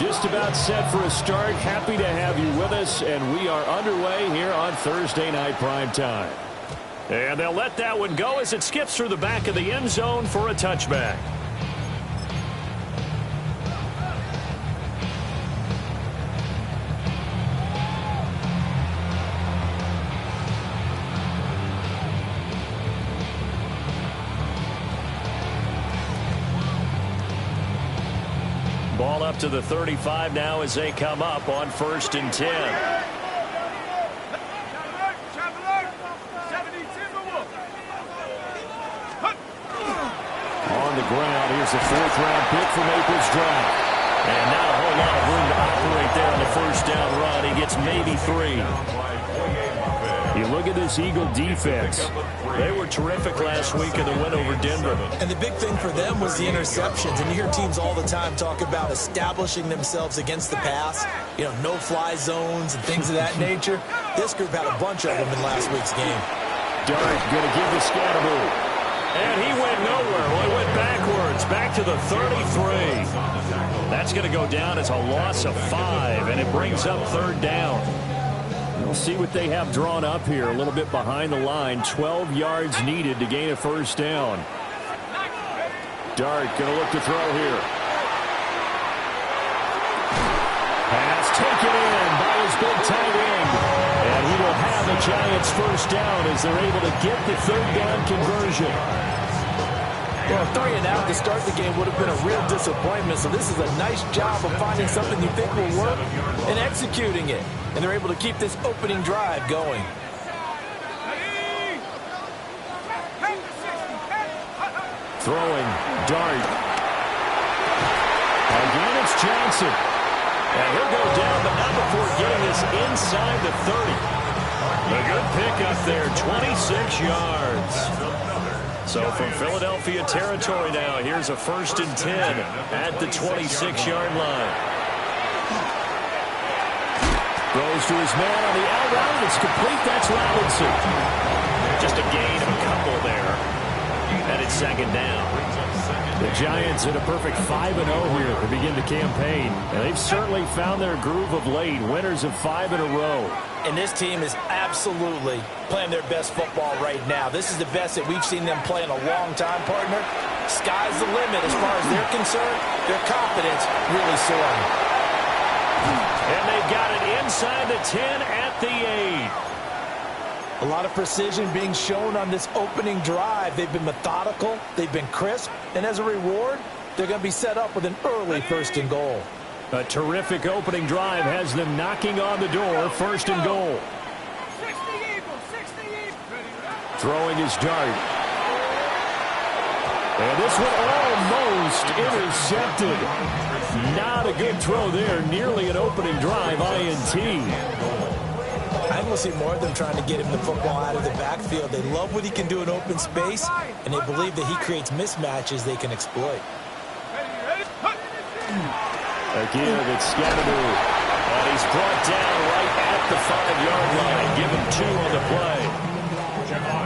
Just about set for a start. Happy to have you with us, and we are underway here on Thursday Night Primetime. And they'll let that one go as it skips through the back of the end zone for a touchback. Ball up to the 35 now as they come up on 1st and 10. On the ground, here's the 4th-round pick for Maples Drive. And not a whole lot of room to operate there on the 1st down run. He gets maybe 3. You look at this Eagle defense. They were terrific last week in the win over Denver. And the big thing for them was the interceptions. And you hear teams all the time talk about establishing themselves against the pass. You know, no-fly zones and things of that nature. This group had a bunch of them in last week's game. Dart going to give the Scatterboo. And he went nowhere. Well, he went backwards, back to the 33. That's going to go down as a loss of 5, and it brings up 3rd down. We'll see what they have drawn up here a little bit behind the line. 12 yards needed to gain a 1st down. Dart going to look to throw here. Pass taken in by his big tight end. And he will have the Giants 1st down as they're able to get the 3rd down conversion. Well, 3 and out to start the game would have been a real disappointment. So this is a nice job of finding something you think will work and executing it. And they're able to keep this opening drive going. Throwing, Dart. Again, it's Johnson. And he'll go down, but not before getting this inside the 30. A good pickup there, 26 yards. So from Philadelphia territory now, here's a 1st and 10 at the 26-yard line. Throws to his man on the out route. It's complete. That's Robinson. Just a gain of a couple there. And it's 2nd down. The Giants in a perfect 5-0 here to begin the campaign. And they've certainly found their groove of late. Winners of 5 in a row. And this team is absolutely playing their best football right now. This is the best that we've seen them play in a long time, partner. Sky's the limit as far as they're concerned. Their confidence really soaring. And they've got it inside the 10 at the 8. A lot of precision being shown on this opening drive. They've been methodical. They've been crisp. And as a reward, they're going to be set up with an early 1st and goal. A terrific opening drive has them knocking on the door. 1st and goal. Throwing his Dart. And this one almost intercepted. Not a good throw there. Nearly an opening drive INT. I'm going to see more of them trying to get him the football out of the backfield. They love what he can do in open space, and they believe that he creates mismatches they can exploit. Again, it's Scatterboo. And he's brought down right at the 5-yard line. Give him 2 on the play.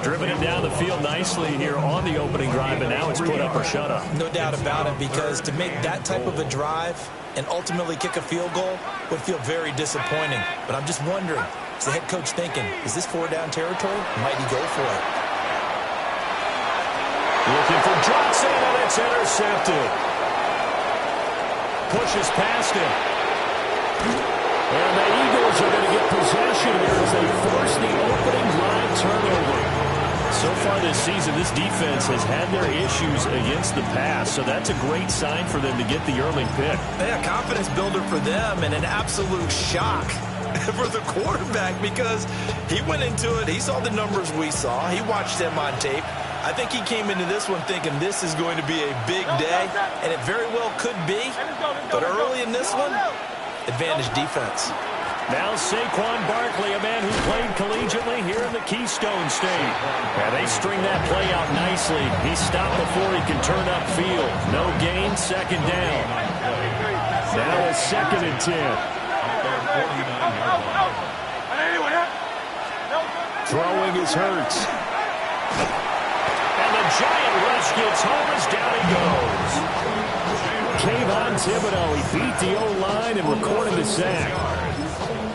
Driven him down the field nicely here on the opening drive, and now it's put up or shut up. No doubt about it, because to make that type of a drive and ultimately kick a field goal would feel very disappointing. But I'm just wondering, is the head coach thinking, is this 4-down territory? Might he go for it? Looking for Johnson, and it's intercepted. Pushes past him. And the Eagles are going to get possession here as they force the opening drive turnover. So far this season, this defense has had their issues against the pass, so that's a great sign for them to get the early pick. Yeah, confidence builder for them, and an absolute shock for the quarterback, because he went into it, he saw the numbers we saw, he watched them on tape. I think he came into this one thinking this is going to be a big day, and it very well could be, but early in this one, advantage defense. Now Saquon Barkley, a man who played collegiately here in the Keystone State. And they string that play out nicely. He stopped before he can turn upfield. No gain, 2nd down. Now a 2nd and 10. Throwing is Hurts. And the Giant rush gets home as down he goes. Kayvon Thibodeau. He beat the O-line and recorded the sack.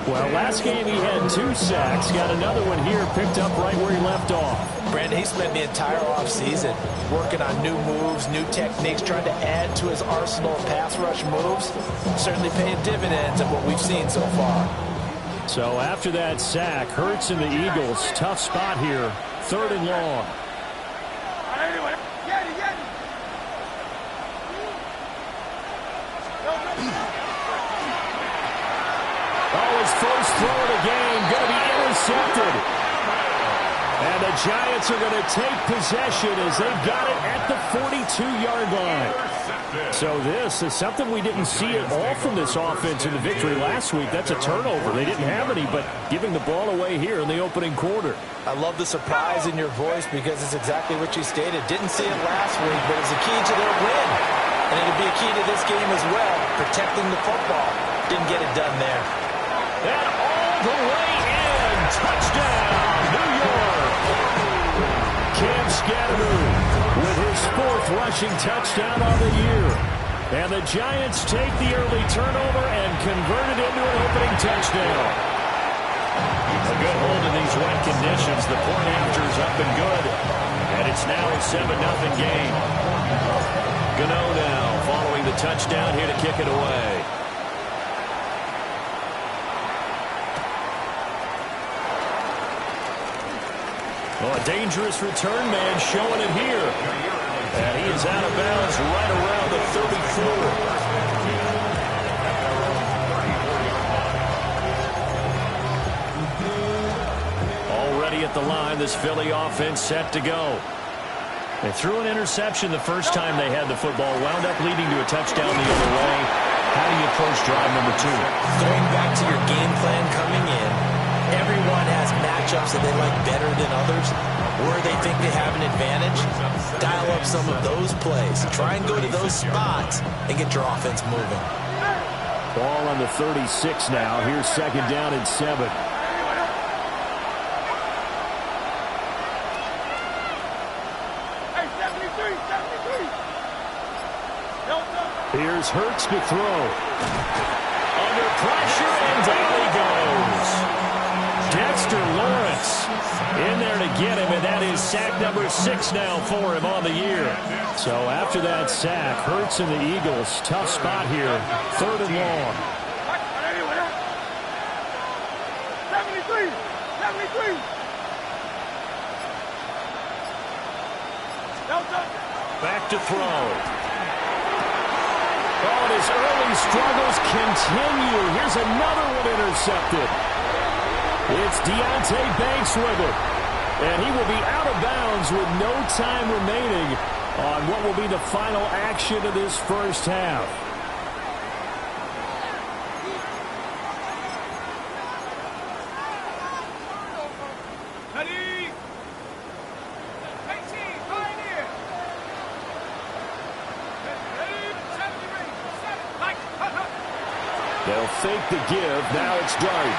Well, last game he had 2 sacks. Got another one here, picked up right where he left off. Brandon, he spent the entire offseason working on new moves, new techniques, trying to add to his arsenal of pass rush moves. Certainly paying dividends of what we've seen so far. So after that sack, Hurts and the Eagles, tough spot here, 3rd and long. His first throw of the game going to be intercepted. And the Giants are going to take possession as they've got it at the 42-yard line. So this is something we didn't see at all from this offense in the victory last week. That's a turnover. They didn't have any, but giving the ball away here in the opening quarter. I love the surprise in your voice because it's exactly what you stated. Didn't see it last week, but it's a key to their win. And it'll be a key to this game as well, protecting the football. Didn't get it done there. And all the way in. Touchdown, New York. Cam Scatteroo with his 4th rushing touchdown on the year. And the Giants take the early turnover and convert it into an opening touchdown. A good hold in these wet conditions. The point after is up and good. And it's now a 7-0 game. Gano now following the touchdown here to kick it away. Oh, a dangerous return man showing it here. And he is out of bounds right around the 34. Already at the line, this Philly offense set to go. They threw an interception the first time they had the football, wound up leading to a touchdown the other way. How do you approach drive number 2? Going back to your game plan coming in, everyone has matchups that they like better than others, where they think they have an advantage. Dial up some of those plays. Try and go to those spots and get your offense moving. Ball on the 36 now. Here's 2nd down and 7. Here's Hurts to throw. Under pressure, and down he goes. Dexter Lawrence in there to get him, and that is sack number 6 now for him on the year. So after that sack, Hurts and the Eagles, tough spot here, 3rd and long. 73. Back to throw. Oh, and his early struggles continue. Here's another one intercepted. It's Deonte Banks with it. And he will be out of bounds with no time remaining on what will be the final action of this first half. They'll fake the give. Now it's Dart.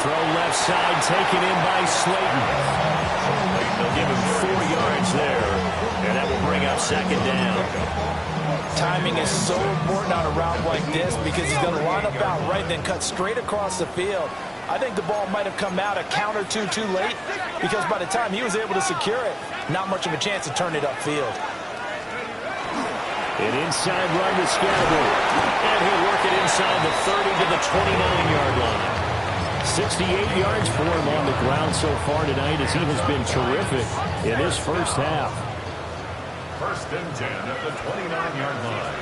Throw left side, taken in by Slayton. They'll give him 4 yards there, and that will bring up 2nd down. Timing is so important on a route like this because he's going to line up out right, then cut straight across the field. I think the ball might have come out a count or two too late because by the time he was able to secure it, not much of a chance to turn it upfield. An inside run to Scatteroo. And he'll work it inside the 30 to the 29-yard line. 68 yards for him on the ground so far tonight as he has been terrific in his first half. 1st and 10 at the 29-yard line.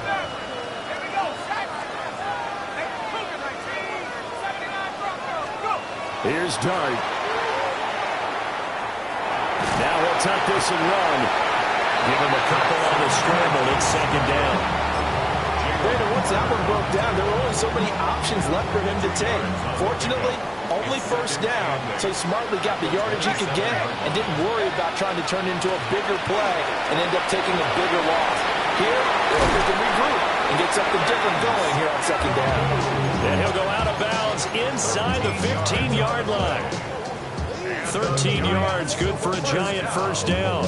Here's Dart. Now he'll tuck this and run. Give him a couple on the scramble. It's 2nd down. Brandon, once that one broke down, there were only so many options left for him to take. Fortunately, only 1st down, so he smartly got the yardage he could get and didn't worry about trying to turn into a bigger play and end up taking a bigger loss. Here, he can regroup and get something different going here on 2nd down. And he'll go out of bounds inside the 15-yard line. 13 yards, good for a Giant 1st down.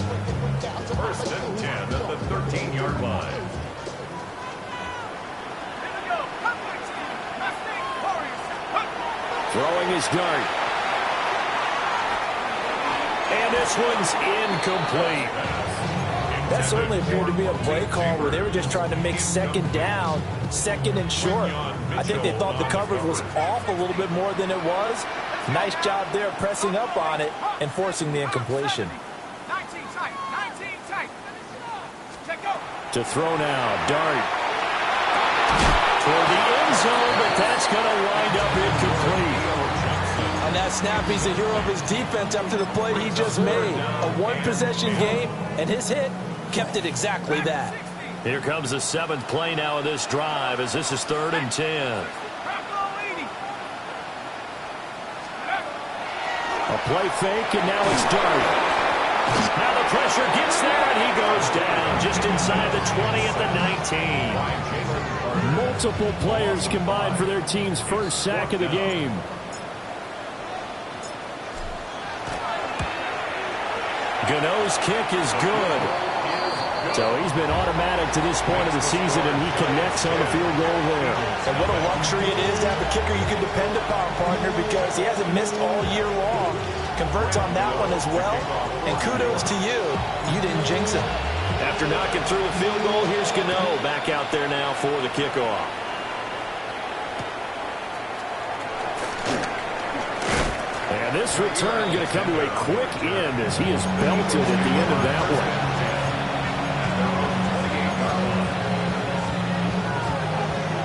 1st and 10 at the 13-yard line. Throwing his dart. And this one's incomplete. That certainly appeared to be a play call where they were just trying to make second down, second and short. I think they thought the coverage was off a little bit more than it was. Nice job there pressing up on it and forcing the incompletion. 19 tight. Check go. To throw now, dart. Toward the end zone, but that's going to wind up incomplete. On that snap, he's the hero of his defense up to the play he just made. A one-possession game, and his hit kept it exactly that. Here comes the 7th play now of this drive as this is 3rd and 10. A play fake, and now it's dart. Now the pressure gets there, and he goes down just inside the 20 at the 19. Multiple players combined for their team's first sack of the game. Gano's kick is good. So he's been automatic to this point of the season, and he connects on the field goal there. And what a luxury it is to have a kicker you can depend upon, partner, because he hasn't missed all year long. Converts on that one as well. And kudos to you. You didn't jinx him. After knocking through the field goal, here's Gano back out there now for the kickoff. And this return going to come to a quick end as he is belted at the end of that one.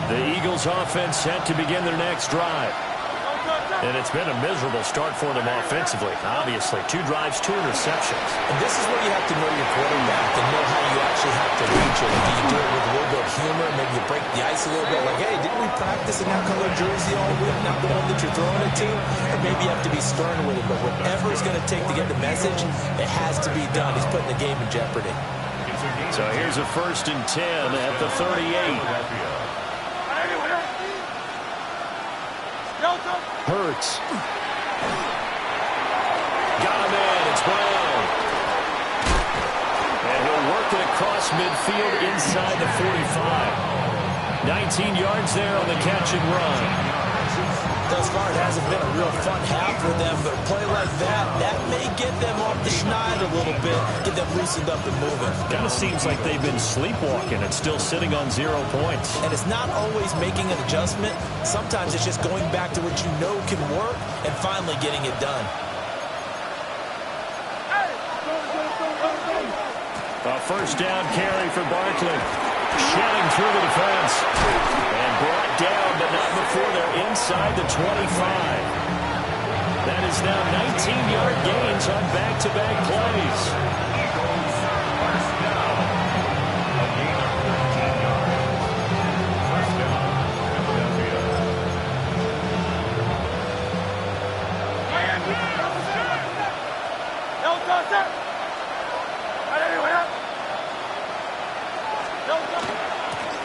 The Eagles offense set to begin their next drive. And it's been a miserable start for them offensively. Obviously, 2 drives, 2 interceptions. And this is where you have to know your quarterback and know how you actually have to reach it. Do you do it with a little bit of humor? Maybe you break the ice a little bit. Like, hey, didn't we practice in that color jersey all week? Not the one that you're throwing it to? Or maybe you have to be stern with it. But whatever it's going to take to get the message, it has to be done. He's putting the game in jeopardy. So here's a 1st and 10 at the 38. Hurts. Got him in. It's Brown. And he'll work it across midfield inside the 45. 19 yards there on the catch and run. Thus far, it hasn't been a real fun half for them, but a play like that may get them off the schneid a little bit, get them loosened up and moving. Kind of seems like they've been sleepwalking and still sitting on 0 points. And it's not always making an adjustment. Sometimes it's just going back to what you know can work and finally getting it done. A 1st down carry for Barkley. Shelling through the defense. And brought down, but not before they're inside the 25. That is now 19-yard gains on back-to-back plays.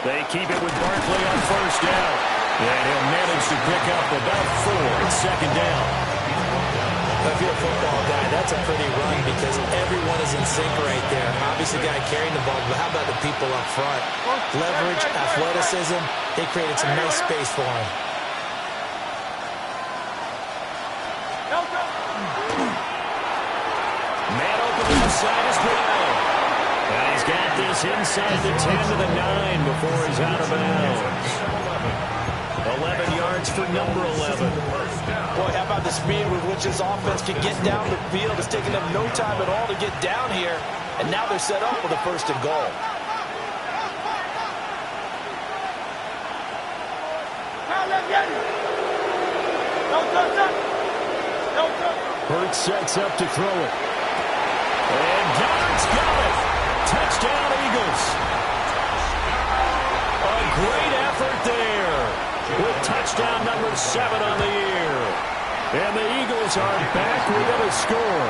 They keep it with Barkley on 1st down. And he'll manage to pick up about 4 at 2nd down. If you're a football guy, that's a pretty run because everyone is in sync right there. Obviously, the guy carrying the ball, but how about the people up front? Leverage, athleticism, they created some nice space for him. Man open to the side is Brown. And he's got this inside the 10 to the 9 before he's out of bounds. 11 yards for number 11. Boy, how about the speed with which this offense can get down the field? It's taking them no time at all to get down here. And now they're set up with a 1st and goal. Hurts sets up to throw it. And Dart's got it. Touchdown, Eagles. A great effort there with touchdown number 7 on the year. And the Eagles are back within a score.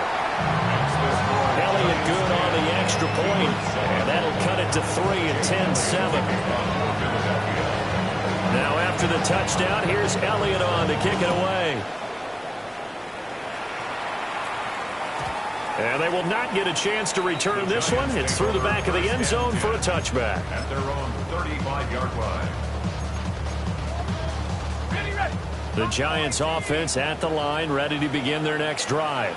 Elliott good on the extra point. And that'll cut it to 3 at 10-7. Now after the touchdown, here's Elliott on to kick it away. And they will not get a chance to return this one. It's through the back of the end zone for a touchback. At their own 35-yard line. Ready. The Giants offense at the line, ready to begin their next drive.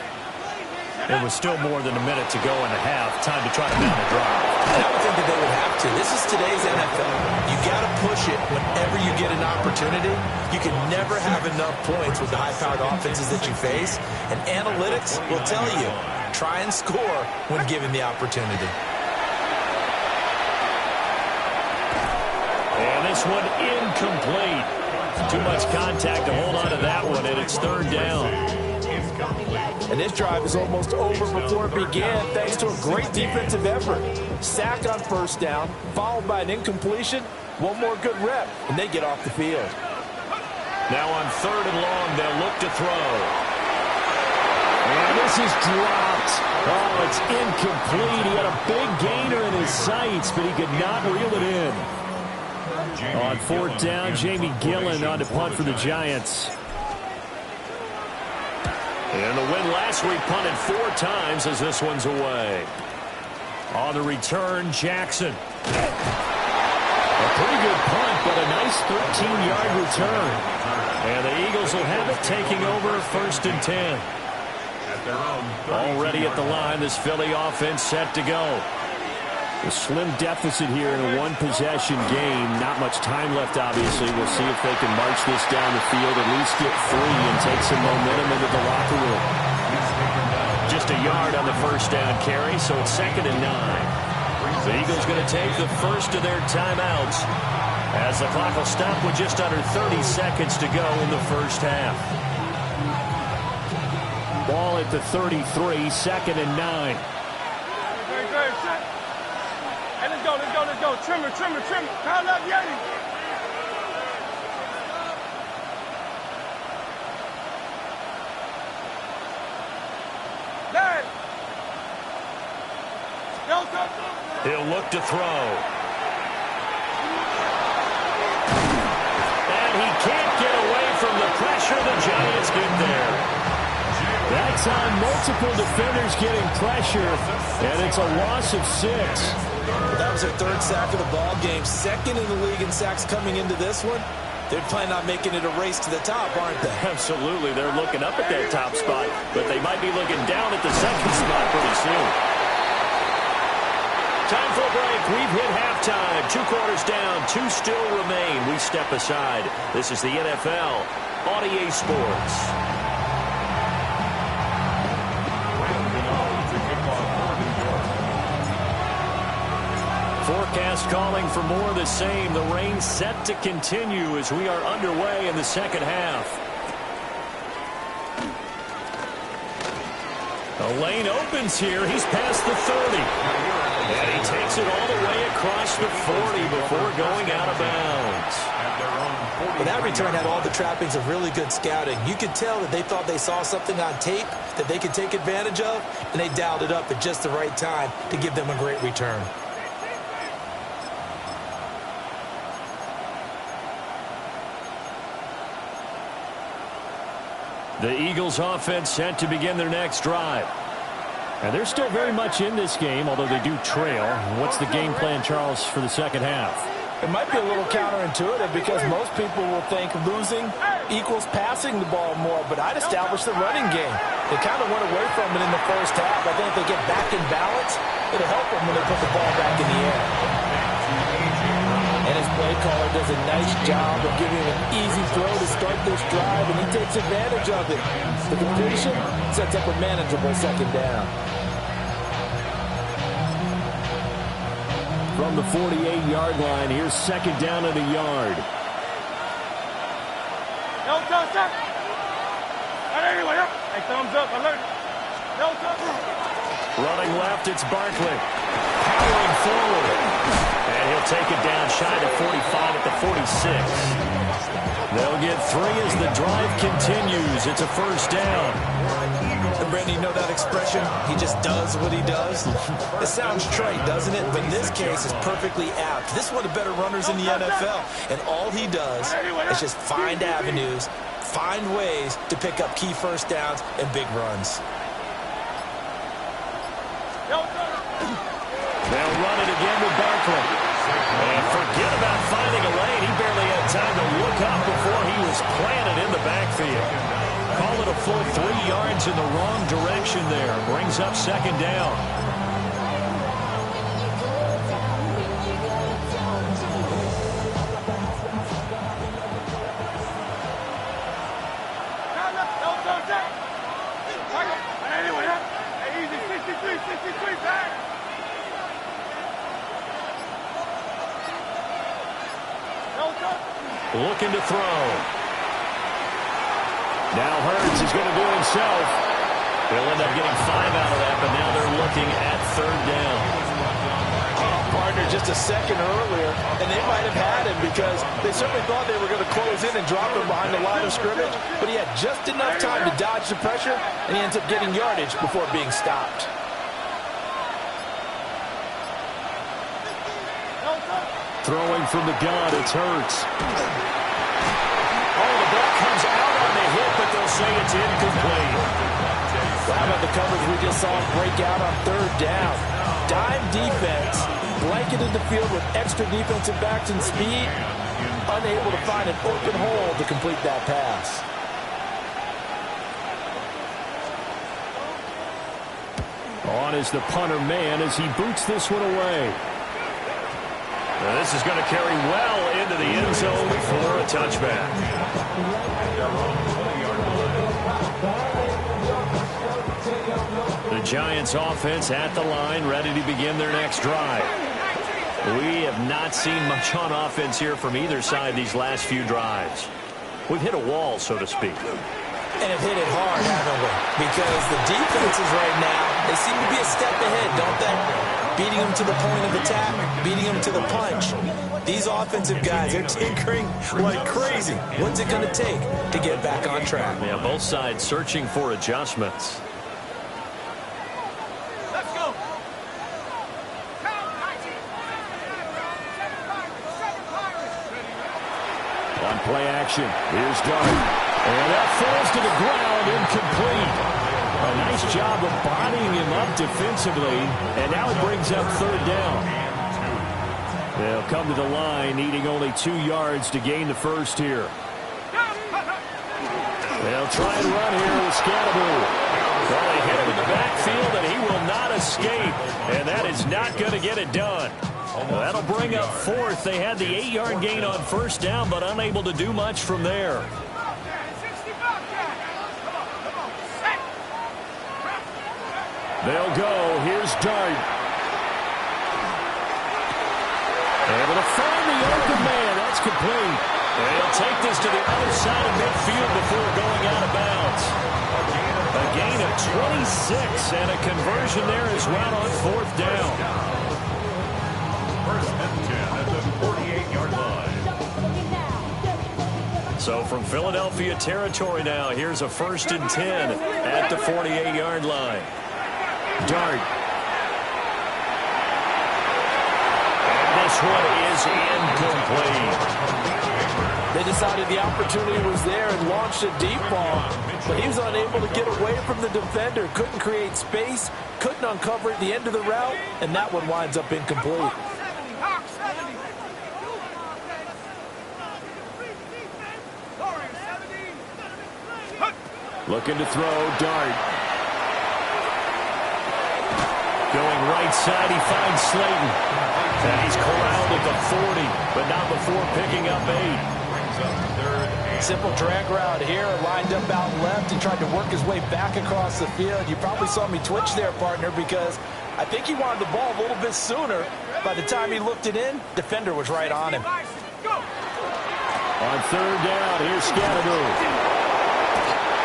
It was still more than a minute to go in the half. Time to try to mount a drive. And I would think that they would have to. This is today's NFL. You got to push it whenever you get an opportunity. You can never have enough points with the high-powered offenses that you face. And analytics will tell you, try and score when given the opportunity. And this one incomplete. Too much contact to hold on to that one, and it's third down. And this drive is almost over before it began thanks to a great defensive effort. Sack on first down, followed by an incompletion. One more good rep, and they get off the field. Now on third and long, they'll look to throw. And this is dropped. Oh, it's incomplete. He had a big gainer in his sights, but he could not reel it in. On fourth down, Jamie Gillen on to punt for the Giants. And the win last week punted 4 times as this one's away. On the return, Jackson. A pretty good punt, but a nice 13-yard return. And the Eagles will have it, taking over first and 10. Already at the line, this Philly offense set to go. A slim deficit here in a one-possession game. Not much time left, obviously. We'll see if they can march this down the field, at least get 3 and take some momentum into the locker room. Just a yard on the first down carry, so it's 2nd and 9. The Eagles going to take the first of their timeouts as the clock will stop with just under 30 seconds to go in the first half. Ball at the 33, 2nd and 9. Hey, let's go, let's go, let's go. Trimmer, trimmer, trimmer. Pound up, Yeti. Dad. He'll look to throw. And he can't get away from the pressure. The Giants get there. That's on multiple defenders getting pressure, and it's a loss of 6. That was their 3rd sack of the ball game. 2nd in the league in sacks coming into this one. They're planning on making it a race to the top, aren't they? Absolutely. They're looking up at that top spot, but they might be looking down at the 2nd spot pretty soon. Time for a break. We've hit halftime. 2 quarters down. 2 still remain. We step aside. This is the NFL on EA Sports. Forecast calling for more of the same. The rain set to continue as we are underway in the second half. The lane opens here. He's past the 30. And he takes it all the way across the 40 before going out of bounds. Well, that return had all the trappings of really good scouting. You could tell that they thought they saw something on tape that they could take advantage of, and they dialed it up at just the right time to give them a great return. The Eagles offense set to begin their next drive. And they're still very much in this game, although they do trail. What's the game plan, Charles, for the second half? It might be a little counterintuitive because most people will think losing equals passing the ball more, but I'd establish the running game. They kind of went away from it in the first half. I think if they get back in balance, it'll help them when they put the ball back in the air. And his play caller does a nice job of giving him an easy throw to start this drive, and he takes advantage of it. The completion sets up a manageable 2nd down. From the 48-yard line, here's 2nd down and a yard. No touch, touch. Anyway, hey, thumbs up, alert. No touch. Running left, it's Barkley. Powering forward. And he'll take it down shy of 45 at the 46. They'll get 3 as the drive continues. It's a first down. And Brandon, you know that expression? He just does what he does. It sounds trite, doesn't it? But in this case, it's perfectly apt. This is one of the better runners in the NFL. And all he does is just find avenues, find ways to pick up key first downs and big runs. They'll run it again with Barkley. And forget about finding a lane. He barely had time to look up before he was planted in the backfield. Call it a full 3 yards in the wrong direction there. Brings up second down. Looking to throw. Now Hurts is going to do it himself. They'll end up getting 5 out of that, but now they're looking at third down. Partner just a second earlier, and they might have had him because they certainly thought they were going to close in and drop him behind the line of scrimmage, but he had just enough time to dodge the pressure, and he ends up getting yardage before being stopped. Throwing from the gun, it's Hurts. Oh, the ball comes out on the hit, but they'll say it's incomplete. How about the coverage we just saw him break out on third down? Dime defense, blanketed the field with extra defensive backs and speed, unable to find an open hole to complete that pass. On is the punter man as he boots this one away. Now this is going to carry well into the end zone for a touchback. The Giants offense at the line, ready to begin their next drive. We have not seen much on offense here from either side these last few drives. We've hit a wall, so to speak. And have hit it hard, haven't we? Because the defenses right now, they seem to be a step ahead, don't they? Beating them to the point of attack, beating them to the punch. These offensive guys are tinkering like crazy. What's it going to take to get back on track? Yeah, both sides searching for adjustments. Let's go. On play action, here's Dart. And that falls to the ground, incomplete. A nice job of bodying him up defensively, and now it brings up third down. They'll come to the line, needing only 2 yards to gain the first here. They'll try and run here with Scatterbull. Well, they hit him in the backfield, and he will not escape, and that is not going to get it done. That'll bring up fourth. They had the 8-yard gain on first down, but unable to do much from there. They'll go. Here's Dart. Able to find the open man. That's complete. They'll take this to the other side of midfield before going out of bounds. A gain of 26 and a conversion there as well on fourth down. First and 10 at the 48-yard line. So from Philadelphia territory now, here's a first and 10 at the 48-yard line. Dart. And this one is incomplete. They decided the opportunity was there and launched a deep ball, but he was unable to get away from the defender, couldn't create space, couldn't uncover at the end of the route, and that one winds up incomplete. Looking to throw, Dart. Going right side, he finds Slayton. And he's corralled at the 40, but not before picking up 8. Simple drag route here, lined up out left and tried to work his way back across the field. You probably saw me twitch there, partner, because I think he wanted the ball a little bit sooner. By the time he looked it in, defender was right on him. On third down, here's Scatterbull.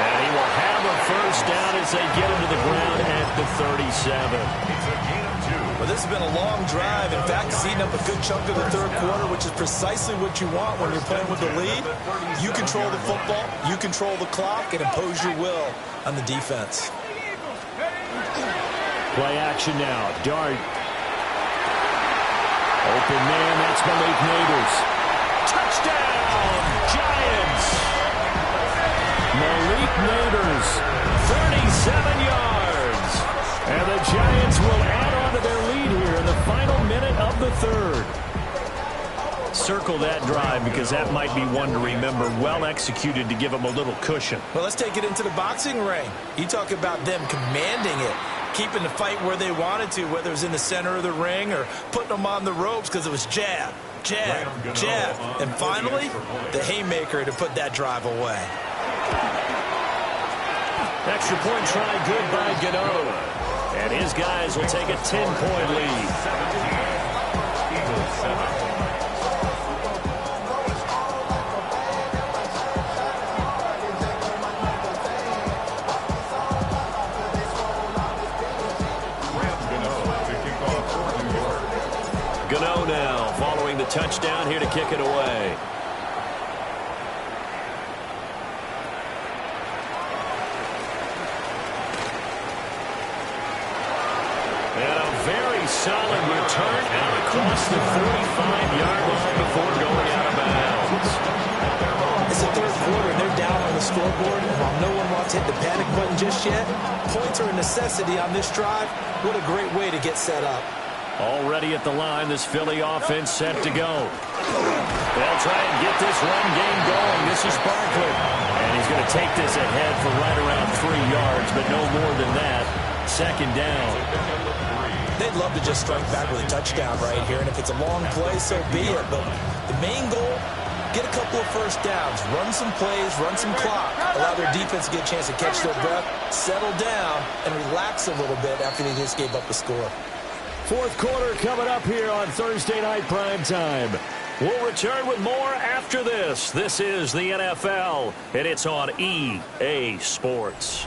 And he will have a first down as they get him to the ground at the 37. Well, this has been a long drive. In fact, it's eating up a good chunk of the third quarter, which is precisely what you want when you're playing with the lead. You control the football, you control the clock, and impose your will on the defense. Play action now. Dart. Open man, that's Malik Neighbors. Touchdown, Giants! Malik Neighbors, 37 yards. And the Giants will add on to their lead here in the final minute of the third. circle that drive because that might be one to remember. Well executed to give them a little cushion. Well, let's take it into the boxing ring. You talk about them commanding it, keeping the fight where they wanted to, whether it was in the center of the ring or putting them on the ropes because it was jab, jab, jab. And finally, the haymaker to put that drive away. Extra point try good by Gano. And his guys will take a 10-point lead. Gano now following the touchdown here to kick it away. Solid return out across the 45-yard line before going out of bounds. It's the third quarter. They're down on the scoreboard. And while no one wants to hit the panic button just yet, points are a necessity on this drive. What a great way to get set up. Already at the line, this Philly offense set to go. They'll try and get this run game going. This is Barkley. And he's going to take this ahead for right around 3 yards, but no more than that. Second down. They'd love to just strike back with a touchdown right here, and if it's a long play, so be it. But the main goal, get a couple of first downs, run some plays, run some clock, allow their defense to get a chance to catch their breath, settle down, and relax a little bit after they just gave up the score. Fourth quarter coming up here on Thursday Night Prime Time. We'll return with more after this. This is the NFL, and it's on EA Sports.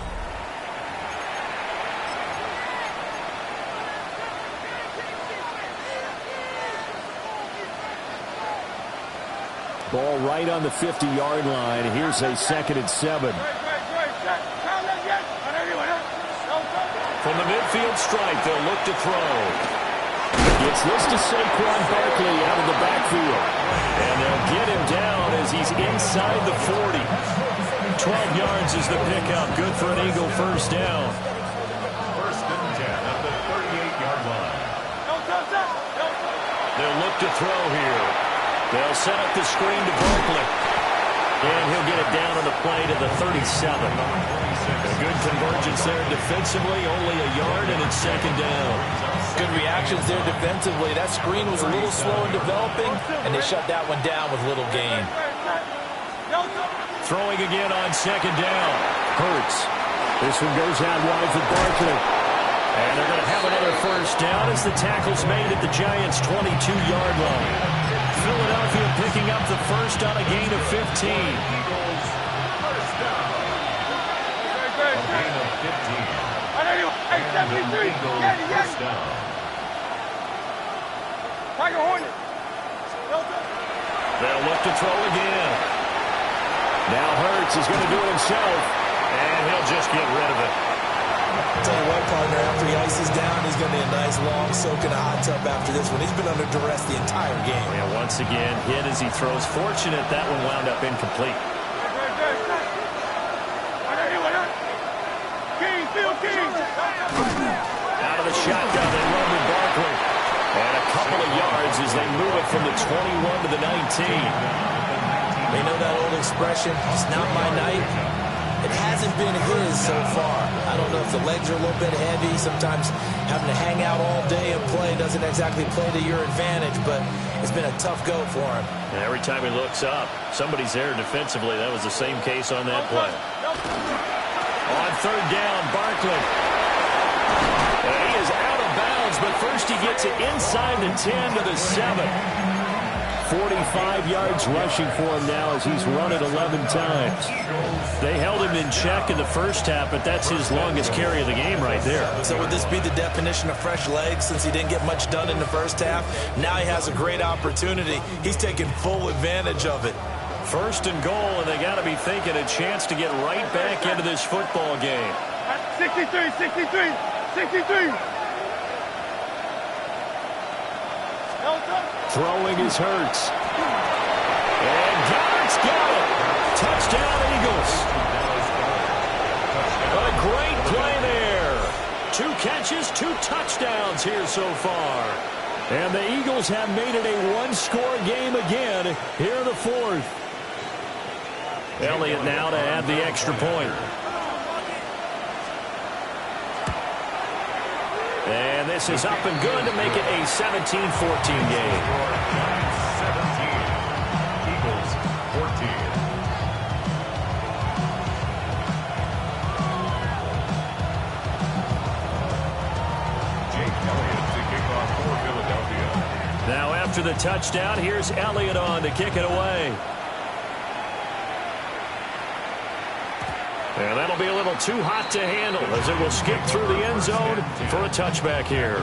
Ball right on the 50-yard line. Here's a 2nd and 7. From the midfield stripe, they'll look to throw. Gets this to Saquon Barkley out of the backfield. And they'll get him down as he's inside the 40. 12 yards is the pickup. Good for an Eagle first down. First and 10 at the 38-yard line. They'll look to throw here. They'll set up the screen to Barkley. And he'll get it down on the play to the 37. A good convergence there defensively, only a yard, and it's second down. Good reactions there defensively. That screen was a little slow in developing, and they shut that one down with little gain. Throwing again on second down. Hurts. This one goes out wide for Barkley. And they're going to have another first down as the tackle's made at the Giants' 22-yard line. Philadelphia picking up the first on a gain of 15. First down. A gain of 15. And the Eagles first down. They'll look to throw again. Now Hurts is going to do it himself, and he'll just get rid of it. Tell you what, partner, after he ices down, he's going to need a nice long soak in a hot tub after this one. He's been under duress the entire game. Yeah, once again, hit as he throws. Fortunate that one wound up incomplete. Out of the shotgun, they run with Barkley. And a couple of yards as they move it from the 21 to the 19. They know that old expression, it's not my night. It hasn't been his so far. I don't know if the legs are a little bit heavy. Sometimes having to hang out all day and play doesn't exactly play to your advantage, but it's been a tough go for him. And every time he looks up, somebody's there defensively. That was the same case on that play. On third down, Barkley. And he is out of bounds, but first he gets it inside the 10 to the 7. 45 yards rushing for him now as he's run it 11 times. They held him in check in the first half, but that's his longest carry of the game right there. So would this be the definition of fresh legs since he didn't get much done in the first half? Now he has a great opportunity. He's taking full advantage of it. First and goal, and they got to be thinking a chance to get right back into this football game. 63, 63, 63. Throwing is Hurts. And Garrett's got it. Touchdown, Eagles. What a great play there. 2 catches, 2 touchdowns here so far. And the Eagles have made it a one-score game again here in the fourth. Elliott now to add the extra point. And this is up and good to make it a 17-14 game. Giants 17, Eagles 14. Now after the touchdown, here's Elliott on to kick it away. And that'll be a little too hot to handle as it will skip through the end zone for a touchback here.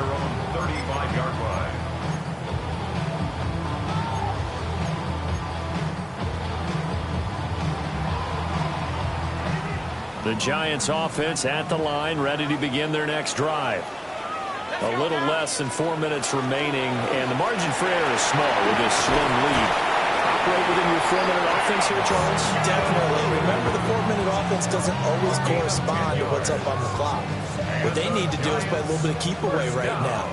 35-yard line. The Giants offense at the line, ready to begin their next drive. A little less than 4 minutes remaining, and the margin for error is small with this slim lead. Operate within your 4-minute offense here, Charles? Definitely. Remember, the 4-minute offense doesn't always correspond to what's up on the clock. What they need to do is play a little bit of keep away right now.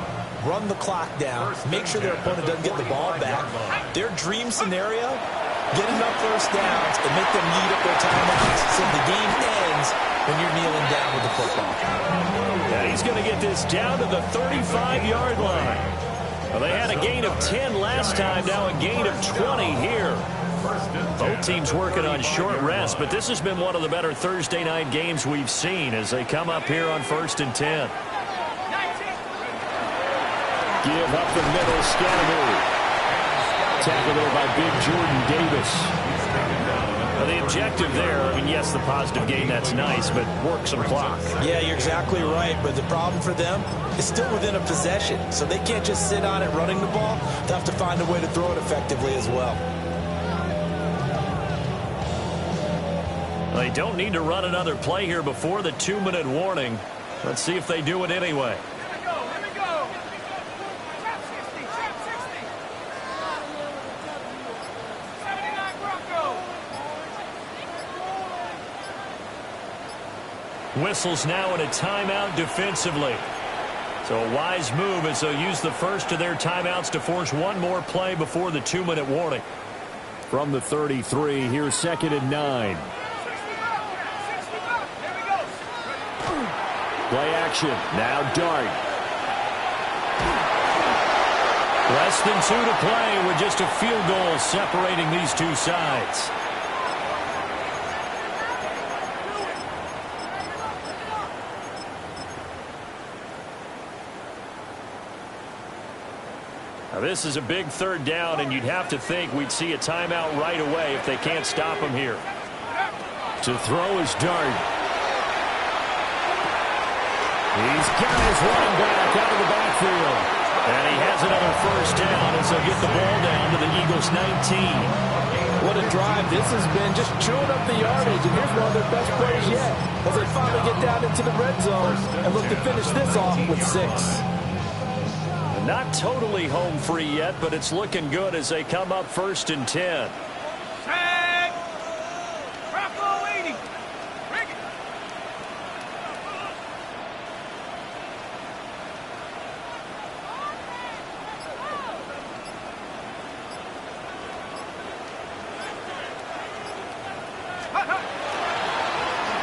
Run the clock down. Make sure their opponent doesn't get the ball back. Their dream scenario, get enough first downs and make them lead up their timeouts so the game ends when you're kneeling down with the football. Yeah, he's going to get this down to the 35-yard line. Well, they had a gain of 10 last time, now a gain of 20 here. Both teams working on short rest, but this has been one of the better Thursday night games we've seen as they come up here on 1st and 10. Give up the middle, Scatterby. Tackled there by big Jordan Davis. The objective there, I mean, yes, the positive gain, that's nice, but work some clock. Yeah, you're exactly right, but the problem for them is still within a possession, so they can't just sit on it running the ball. They have to find a way to throw it effectively as well. They don't need to run another play here before the 2-minute warning. Let's see if they do it anyway. Whistles now in a timeout defensively. So a wise move as they'll use the first of their timeouts to force one more play before the 2-minute warning. From the 33, here's 2nd and 9. Play action. Now Dart. Less than 2 to play with just a field goal separating these two sides. Now this is a big 3rd down, and you'd have to think we'd see a timeout right away if they can't stop him here. To throw is Dart. He's got his running back out of the backfield. And he has another 1st down as they'll get the ball down to the Eagles' 19. What a drive this has been, just chewing up the yardage, and here's one of their best plays yet as they finally get down into the red zone and look to finish this off with 6. Not totally home free yet, but it's looking good as they come up 1st and 10.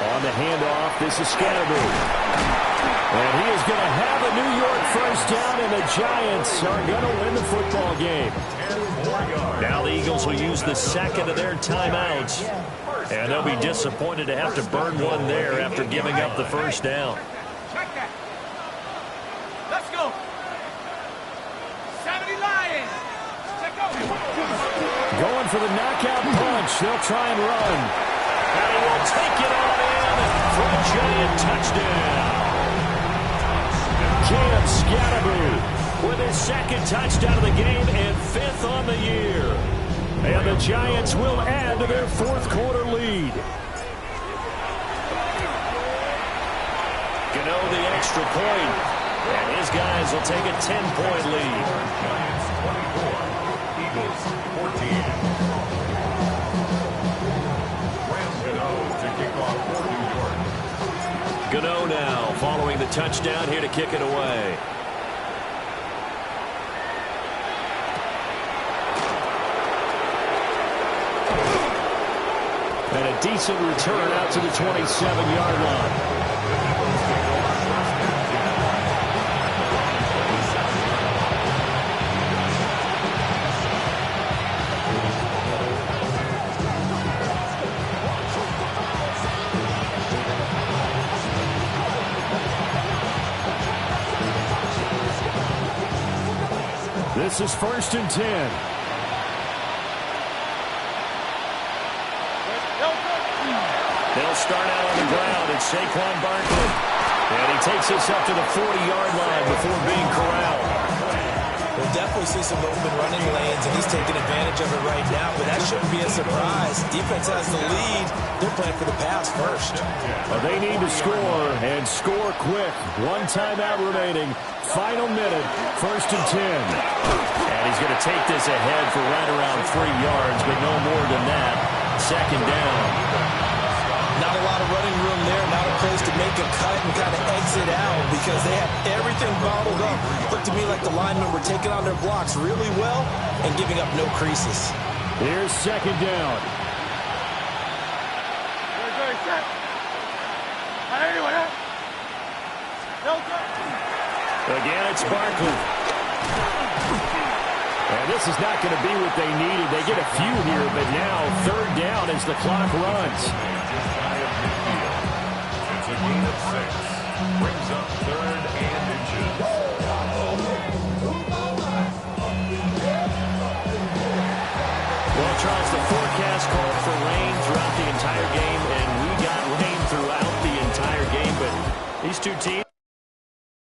On the handoff, this is Scatterby. And he is going to have a New York 1st down, and the Giants are going to win the football game. Now the Eagles will use the 2nd of their timeouts, and they'll be disappointed to have to burn one there after giving up the 1st down. Let's go. 70 Lions. Going for the knockout punch. They'll try and run. And he will take it on in for a Giant touchdown. Caleb Scatterby with his 2nd touchdown of the game and 5th on the year. And the Giants will add to their 4th quarter lead. Gano the extra point, and his guys will take a 10-point lead. Giants 24, Eagles 14. Rams Gano to kick off for New York. Gano now following the touchdown here to kick it away. a decent return out to the 27-yard line. This is 1st and 10. They'll start out on the ground. It's Saquon Barkley. And he takes us up to the 40-yard line before being corralled. We'll definitely see some open running lanes, and he's taking advantage of it right now, but that shouldn't be a surprise. Defense has the lead. They're playing for the pass first. Well, they need to score, and score quick. One timeout remaining. Final minute, 1st and 10. And he's going to take this ahead for right around 3 yards, but no more than that. 2nd down. Not a lot of running room there, not a place to make a cut and kind of exit out because they have everything bottled up. Looked to me like the linemen were taking on their blocks really well and giving up no creases. Here's 2nd down. Again, it's Barkley. And this is not going to be what they needed. They get a few here, but now 3rd down as the clock runs. It's a gain of 6. Brings up 3rd and inches. Well, Charles, the forecast called for rain throughout the entire game, and we got rain throughout the entire game, but these two teams